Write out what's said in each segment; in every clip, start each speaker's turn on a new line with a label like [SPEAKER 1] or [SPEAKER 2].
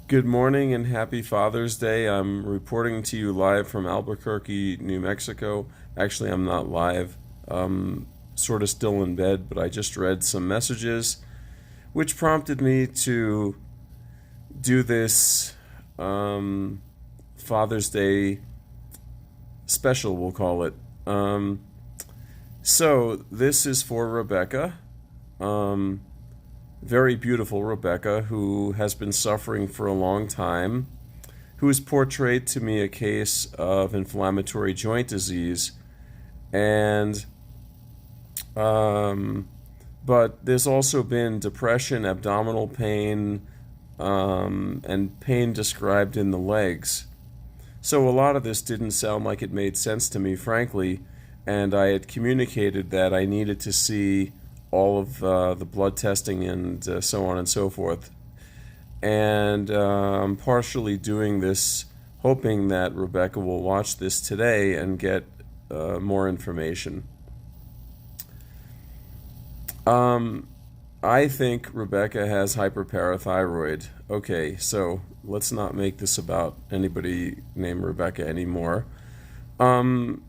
[SPEAKER 1] Good morning and happy Father's Day. I'm reporting to you live from Albuquerque, New Mexico. Actually, I'm not live. Sort of still in bed, but I just read some messages which prompted me to do this Father's Day special, we'll call it. So this is for Rebecca. Very beautiful Rebecca, who has been suffering for a long time, who has portrayed to me a case of inflammatory joint disease, and but there's also been depression, abdominal pain, and pain described in the legs. So a lot of this didn't sound like it made sense to me, frankly, and I had communicated that I needed to see all of the blood testing and so on and so forth. And I'm partially doing this hoping that Rebecca will watch this today and get more information. I think Rebecca has hyperparathyroid. Okay, so let's not make this about anybody named Rebecca anymore. When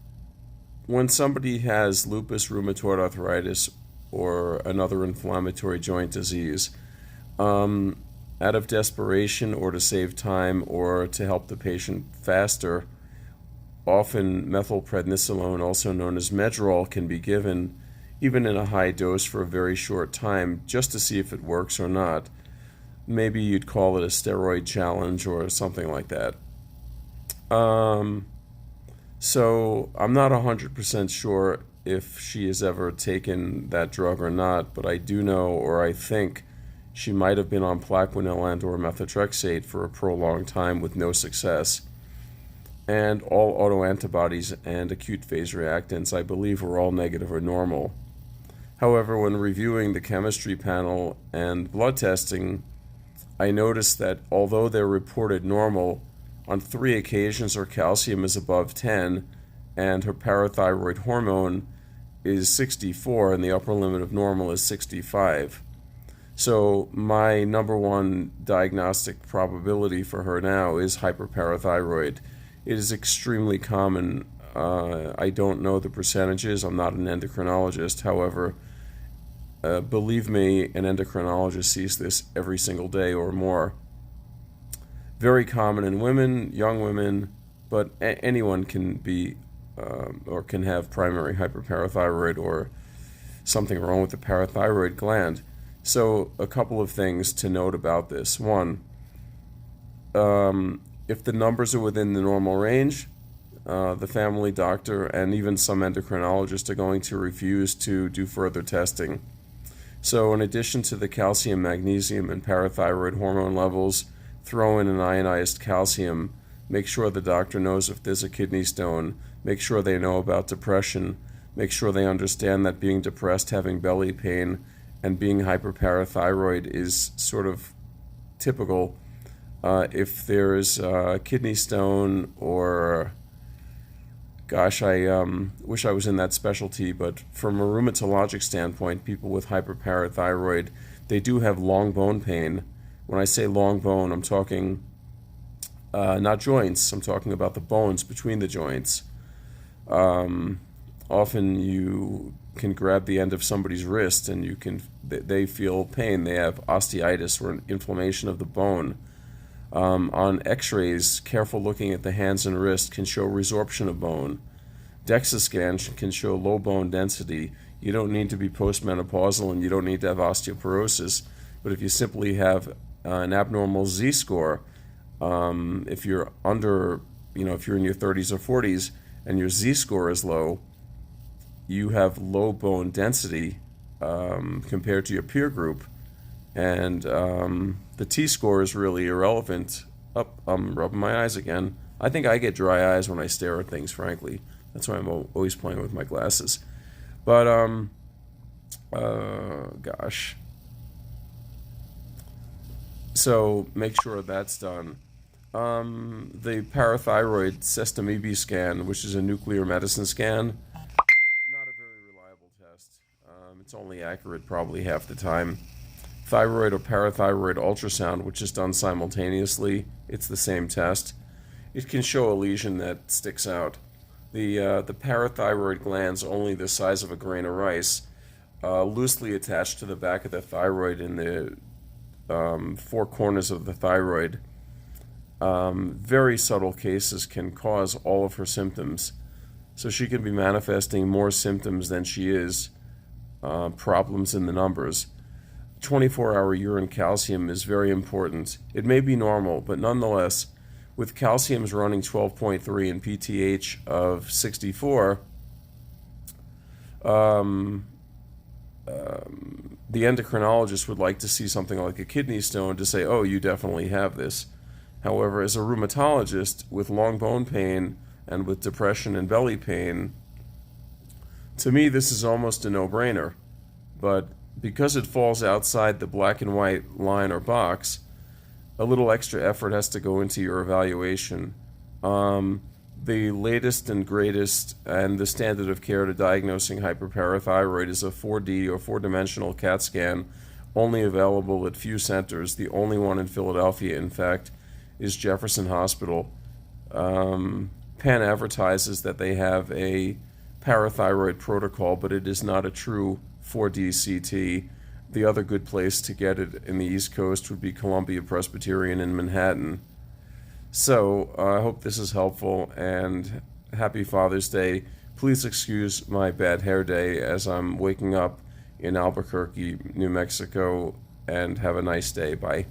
[SPEAKER 1] somebody has lupus, rheumatoid arthritis, or another inflammatory joint disease, out of desperation or to save time or to help the patient faster, often methylprednisolone, also known as Medrol, can be given even in a high dose for a very short time just to see if it works or not. Maybe you'd call it a steroid challenge or something like that. So I'm not 100% sure if she has ever taken that drug or not, but I do know, or I think, she might have been on Plaquenil and or methotrexate for a prolonged time with no success. And all autoantibodies and acute phase reactants, I believe, were all negative or normal. However, when reviewing the chemistry panel and blood testing, I noticed that although they're reported normal, on 3 occasions her calcium is above 10, and her parathyroid hormone is 64, and the upper limit of normal is 65. So my number one diagnostic probability for her now is hyperparathyroid. It is extremely common. I don't know the percentages. I'm not an endocrinologist. However, believe me, an endocrinologist sees this every single day or more. Very common in women, young women, but anyone can be or can have primary hyperparathyroid or something wrong with the parathyroid gland. So a couple of things to note about this. One, if the numbers are within the normal range, the family doctor and even some endocrinologists are going to refuse to do further testing. So in addition to the calcium, magnesium, and parathyroid hormone levels, throw in an ionized calcium. Make sure the doctor knows if there's a kidney stone. Make sure they know about depression. Make sure they understand that being depressed, having belly pain, and being hyperparathyroid is sort of typical. If there's a kidney stone or, gosh, I wish I was in that specialty, but from a rheumatologic standpoint, people with hyperparathyroid, they do have long bone pain. When I say long bone, I'm talking not joints, I'm talking about the bones between the joints. Often you can grab the end of somebody's wrist and they feel pain. They have osteitis or an inflammation of the bone. On x-rays, careful looking at the hands and wrist can show resorption of bone. DEXA scan can show low bone density. You don't need to be postmenopausal and you don't need to have osteoporosis, but if you simply have an abnormal Z-score, if you're under, if you're in your 30s or 40s and your Z-score is low, you have low bone density compared to your peer group, and the T-score is really irrelevant. I'm rubbing my eyes again. I think I get dry eyes when I stare at things, frankly. That's why I'm always playing with my glasses. But, gosh. So make sure that's done. The parathyroid sestamibi scan, which is a nuclear medicine scan, not a very reliable test. It's only accurate probably half the time. thyroid or parathyroid ultrasound, which is done simultaneously. It's the same test. It can show a lesion that sticks out. The parathyroid gland's only the size of a grain of rice, loosely attached to the back of the thyroid in the four corners of the thyroid. Very subtle cases can cause all of her symptoms. So she can be manifesting more symptoms than she is problems in the numbers. 24-hour urine calcium is very important. It may be normal, but nonetheless, with calciums running 12.3 and PTH of 64, the endocrinologist would like to see something like a kidney stone to say, oh, you definitely have this. However, as a rheumatologist with long bone pain and with depression and belly pain, to me this is almost a no-brainer. But because it falls outside the black and white line or box, a little extra effort has to go into your evaluation. The latest and greatest and the standard of care to diagnosing hyperparathyroid is a 4D or four-dimensional CAT scan, only available at few centers. The only one in Philadelphia, in fact, is Jefferson Hospital. Penn advertises that they have a parathyroid protocol, but it is not a true 4D CT. The other good place to get it in the East Coast would be Columbia Presbyterian in Manhattan. So I hope this is helpful, and happy Father's Day. Please excuse my bad hair day as I'm waking up in Albuquerque, New Mexico, and have a nice day. Bye.